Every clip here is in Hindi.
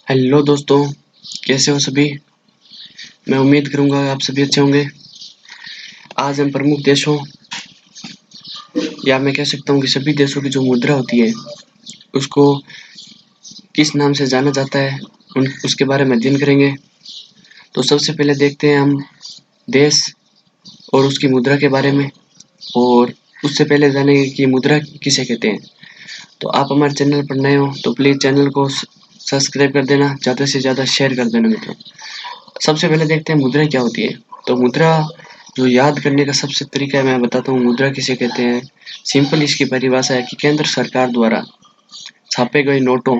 हेलो दोस्तों, कैसे हो सभी। मैं उम्मीद करूंगा आप सभी अच्छे होंगे। आज हम प्रमुख देशों या मैं कह सकता हूं कि सभी देशों की जो मुद्रा होती है उसको किस नाम से जाना जाता है उसके बारे में अध्ययन करेंगे। तो सबसे पहले देखते हैं हम देश और उसकी मुद्रा के बारे में, और उससे पहले जानेंगे कि मुद्रा किसे कहते हैं। तो आप हमारे चैनल पर नए हो तो प्लीज़ चैनल को सब्सक्राइब कर देना, ज़्यादा से ज़्यादा शेयर कर देना मित्रों। सबसे पहले देखते हैं मुद्रा क्या होती है। तो मुद्रा जो याद करने का सबसे तरीका है, मैं बताता हूँ मुद्रा किसे कहते हैं। सिंपल इसकी परिभाषा है कि केंद्र सरकार द्वारा छापे गए नोटों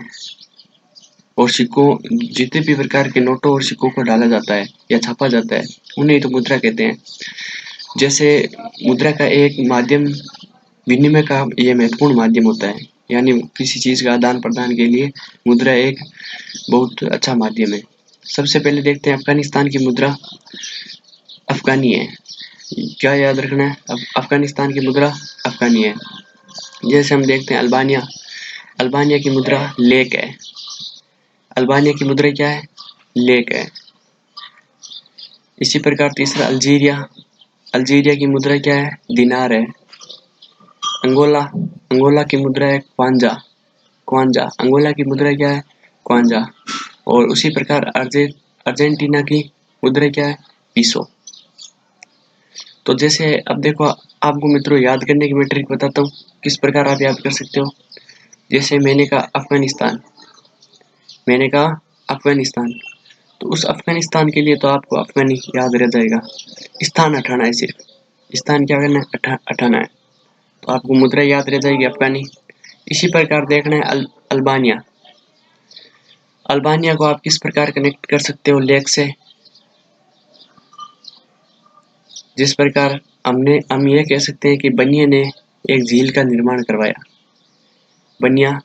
और सिक्कों, जितने भी प्रकार के नोटों और सिक्कों को डाला जाता है या छापा जाता है उन्हें तो मुद्रा कहते हैं। जैसे मुद्रा का एक माध्यम विनिमय का ये महत्वपूर्ण माध्यम होता है, यानी किसी चीज़ का आदान प्रदान के लिए मुद्रा एक बहुत अच्छा माध्यम है। सबसे पहले देखते हैं अफगानिस्तान की मुद्रा अफगानी है। क्या याद रखना है, अफगानिस्तान की मुद्रा अफगानी है। जैसे हम देखते हैं अल्बानिया, अल्बानिया की मुद्रा लेक है। अल्बानिया की मुद्रा क्या है, लेक है। इसी प्रकार तीसरा अल्जीरिया, अल्जीरिया की मुद्रा क्या है, दिनार है। अंगोला, अंगोला की मुद्रा है क्वांजा, क्वांजा अंगोला की मुद्रा क्या है, क्वांजा। और उसी प्रकार अर्जेंटीना की मुद्रा क्या है, पीसो। तो जैसे अब देखो, आपको मित्रों याद करने की मैं ट्रिक बताता हूँ किस प्रकार आप याद कर सकते हो। जैसे मैंने कहा अफगानिस्तान, मैंने कहा अफगानिस्तान, तो उस अफगानिस्तान के लिए तो आपको अफगानी याद रह जाएगा। स्थान हटाना है, सिर्फ स्थान क्या करना है, हटाना है, तो आपको मुद्रा याद रह जाएगी अफगानी। इसी प्रकार देखना है अल्बानिया, अल्बानिया को आप किस प्रकार कनेक्ट कर सकते हो लेक से। जिस प्रकार हम ये कह सकते हैं कि बनिया ने एक झील का निर्माण करवाया, बनिया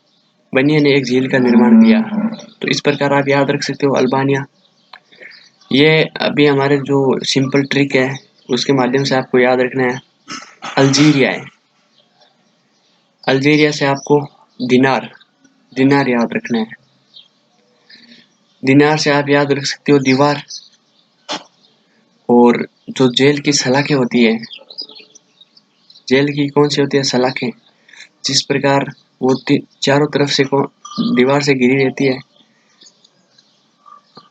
ने एक झील का निर्माण किया, तो इस प्रकार आप याद रख सकते हो अल्बानिया। ये अभी हमारे जो सिंपल ट्रिक है उसके माध्यम से आपको याद रखना है अल्जीरिया है। अल्जीरिया से आपको दिनार, दिनार याद रखना है। दिनार से आप याद रख सकते हो दीवार। और जो जेल की सलाखें होती है, जेल की कौन सी होती है, सलाखें, जिस प्रकार वो चारों तरफ से दीवार से घिरी रहती है।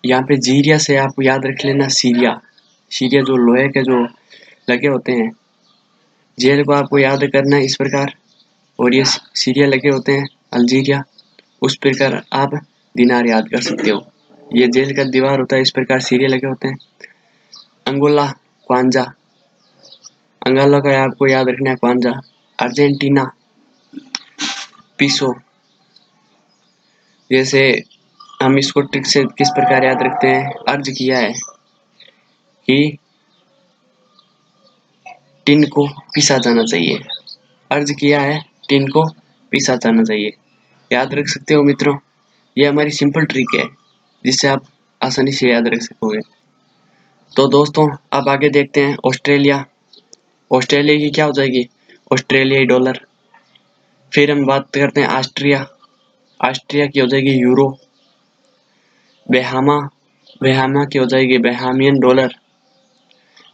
यहाँ पे जीरिया से आप याद रख लेना सीरिया, सीरिया जो लोहे के जो लगे होते हैं। जेल को आपको याद करना है इस प्रकार, और ये सीरिया लगे होते हैं अल्जीरिया, उस प्रकार आप दिनार याद कर सकते हो। ये जेल का दीवार होता है, इस प्रकार सीरिया लगे होते हैं। अंगोला क्वांजा, अंगोला का आपको याद रखना है क्वांजा। अर्जेंटीना पीसो। जैसे हम इसको ट्रिक से किस प्रकार याद रखते हैं, अर्ज किया है कि टिन को पीसा जाना चाहिए, अर्ज किया है टिन को पीसा जाना चाहिए। याद रख सकते हो मित्रों, ये हमारी सिंपल ट्रिक है जिससे आप आसानी से याद रख सकोगे। तो दोस्तों अब आगे देखते हैं ऑस्ट्रेलिया, ऑस्ट्रेलिया की क्या हो जाएगी, ऑस्ट्रेलियाई डॉलर। फिर हम बात करते हैं ऑस्ट्रिया, ऑस्ट्रिया की हो जाएगी यूरो। बेहामा, बेहामा की हो जाएगी बेहामियन डॉलर।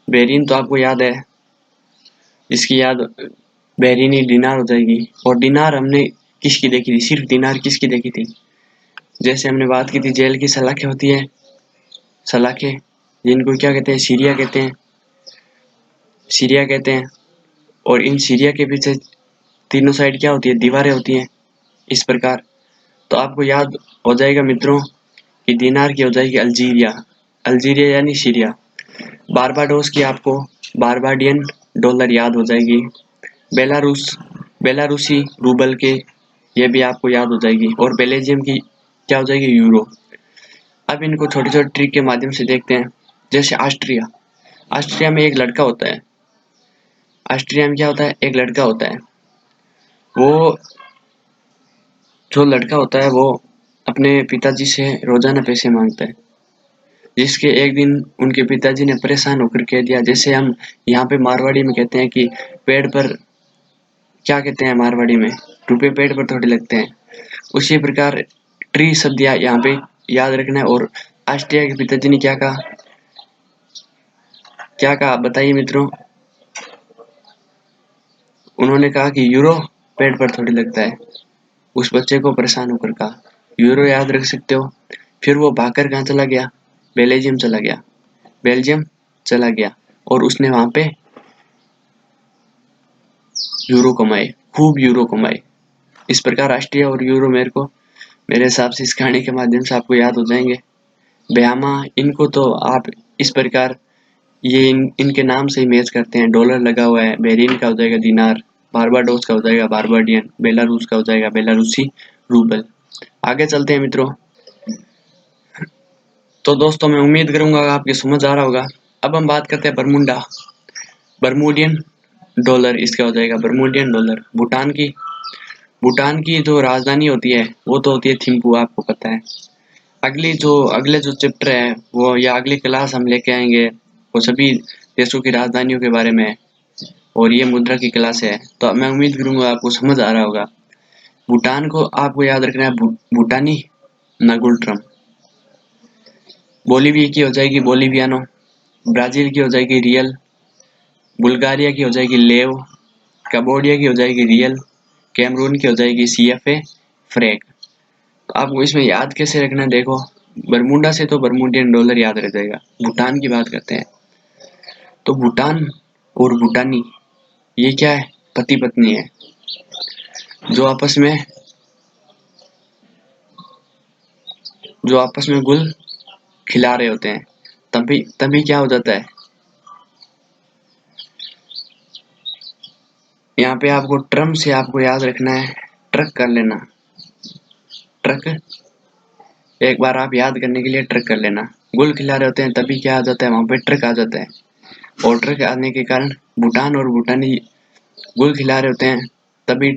बेरिन तो आपको याद है, इसकी याद बेरिनी दिनार हो जाएगी। और दिनार हमने किसकी देखी थी, सिर्फ दिनार किसकी देखी थी, जैसे हमने बात की थी जेल की सलाखें होती है, सलाखें जिनको क्या कहते हैं, सीरिया कहते हैं, सीरिया कहते हैं। और इन सीरिया के पीछे तीनों साइड क्या होती है, दीवारें होती हैं इस प्रकार। तो आपको याद हो जाएगा मित्रों कि दिनार की हो जाएगी अल्जीरिया, अल्जीरिया यानी सीरिया। बारबाडोस की आपको बारबाडियन डॉलर याद हो जाएगी। बेलारूस, बेलारूसी रूबल के, ये भी आपको याद हो जाएगी। और बेल्जियम की क्या हो जाएगी, यूरो। अब इनको छोटे छोटे ट्रिक के माध्यम से देखते हैं। जैसे ऑस्ट्रिया, ऑस्ट्रिया में एक लड़का होता है, ऑस्ट्रिया में क्या होता है, एक लड़का होता है। वो जो लड़का होता है वो अपने पिताजी से रोजाना पैसे मांगता है, जिसके एक दिन उनके पिताजी ने परेशान होकर कह दिया, जैसे हम यहाँ पे मारवाड़ी में कहते हैं कि पेड़ पर, क्या कहते हैं मारवाड़ी में, रुपए पेड़ पर थोड़े लगते हैं, उसी प्रकार ट्री शब्द यहाँ पे याद रखना है। और ऑस्ट्रिया के पिताजी ने क्या कहा, क्या कहा बताइए मित्रों? उन्होंने कहा कि यूरो पेट पर थोड़ी लगता है। उस बच्चे को परेशान होकर कहा, यूरो याद रख सकते हो। फिर वो भागकर कहाँ चला गया? बेल्जियम चला गया। बेल्जियम चला गया और उसने वहां पे यूरो कमाए, खूब यूरो कमाए। इस प्रकार ऑस्ट्रिया और यूरो मेरे हिसाब से इस कहानी के माध्यम से आपको याद हो जाएंगे। ब्यामा, इनको तो आप इस प्रकार ये इनके नाम से ही मैच करते हैं। डॉलर लगा हुआ है, बेरिन का हो जाएगा दिनार, बारबाडोस का हो जाएगा बारबाडियन, बेलारूस का हो जाएगा बेलारूसी रूबल। आगे चलते हैं मित्रों। तो दोस्तों मैं उम्मीद करूंगा आपकी समझ आ रहा होगा। अब हम बात करते हैं बरमुंडा, बरमूडियन डॉलर, इसका हो जाएगा बरमूडियन डॉलर। भूटान की जो राजधानी होती है वो तो होती है थिम्पू, आपको पता है। अगले जो चैप्टर है वो, या अगली क्लास हम लेके आएंगे वो सभी देशों की राजधानियों के बारे में, और ये मुद्रा की क्लास है। तो मैं उम्मीद करूंगा आपको समझ आ रहा होगा। भूटान को आपको याद रखना है भूटानी नगुल्ट्रम। बोलीविया की हो जाएगी बोलीवियानो, ब्राजील की हो जाएगी रियल, बुल्गारिया की हो जाएगी लेव, कंबोडिया की हो जाएगी रियल, कैमरून की हो जाएगी सीएफए फ्रैग। तो आपको इसमें याद कैसे रखना है, देखो बरमुंडा से तो बरमुडियन डॉलर याद रह जाएगा। भूटान की बात करते हैं तो भूटान और भूटानी ये क्या है, पति पत्नी है जो आपस में गुल खिला रहे होते हैं। तभी तभी क्या हो जाता है, यहाँ पे आपको टर्म से आपको याद रखना है, ट्रक कर लेना। ट्रक एक बार आप याद करने के लिए ट्रक कर लेना। गुल खिला रहे होते हैं तभी क्या आ जाता है, वहां पे ट्रक आ जाता है। और ट्रक आने के कारण भूटान और भूटानी गुल खिला रहे होते हैं तभी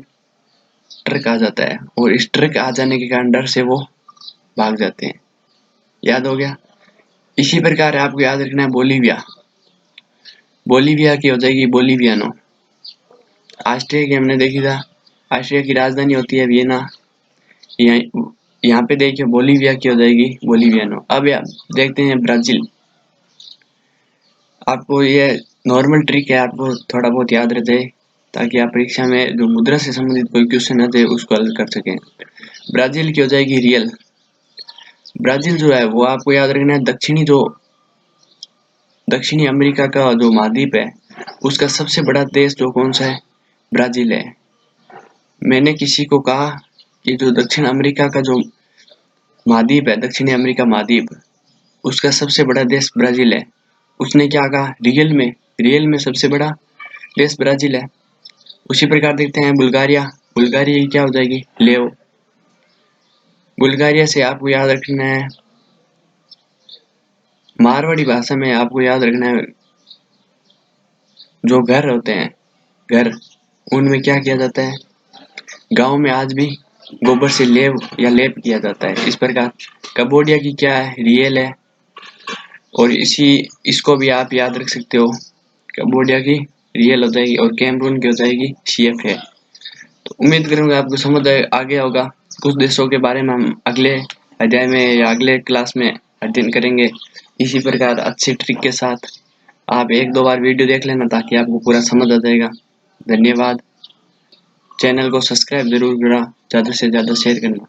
ट्रक आ जाता है, और इस ट्रक आ जाने के कारण डर से वो भाग जाते हैं। याद हो गया। इसी प्रकार आपको याद रखना है बोलीविया, बोलीविया की हो जाएगी बोलीवियानो। ऑस्ट्रिया की हमने देखी था, ऑस्ट्रिया की राजधानी होती है वियना। यहाँ पे देखिए बोलीविया की हो जाएगी बोलीवियानो। अब देखते हैं ब्राजील। आपको ये नॉर्मल ट्रिक है, आपको थोड़ा बहुत याद रह जाए ताकि आप परीक्षा में जो मुद्रा से संबंधित कोई क्वेश्चन आते हैं उसको हल कर सकें। ब्राजील की हो जाएगी रियल। ब्राजील जो है वो आपको याद रखना है दक्षिणी अमेरिका का जो महाद्वीप है उसका सबसे बड़ा देश जो कौन सा है, ब्राजील है। मैंने किसी को कहा कि जो दक्षिण अमेरिका का जो महाद्वीप है, दक्षिणी अमेरिका महाद्वीप, उसका सबसे बड़ा देश ब्राजील है। उसने क्या कहा, रियल में सबसे बड़ा देश ब्राजील है। उसी प्रकार देखते हैं बुल्गारिया, बुल्गारिया की क्या हो जाएगी लेव। बुल्गारिया से आपको याद रखना है, मारवाड़ी भाषा में आपको याद रखना है जो घर होते हैं, घर, उनमें क्या किया जाता है, गांव में आज भी गोबर से लेप किया जाता है। इस प्रकार कंबोडिया की क्या है, रियल है। और इसको भी आप याद रख सकते हो, कंबोडिया की रियल हो जाएगी और कैमरून की हो जाएगी सीएफ है। तो उम्मीद करूंगा आपको समझ आ गया होगा। कुछ देशों के बारे में हम अगले अध्याय में या अगले क्लास में अध्ययन करेंगे। इसी प्रकार अच्छे ट्रिक के साथ आप एक दो बार वीडियो देख लेना ताकि आपको पूरा समझ आ जाएगा। धन्यवाद। चैनल को सब्सक्राइब जरूर करना, ज़्यादा से ज़्यादा शेयर करना।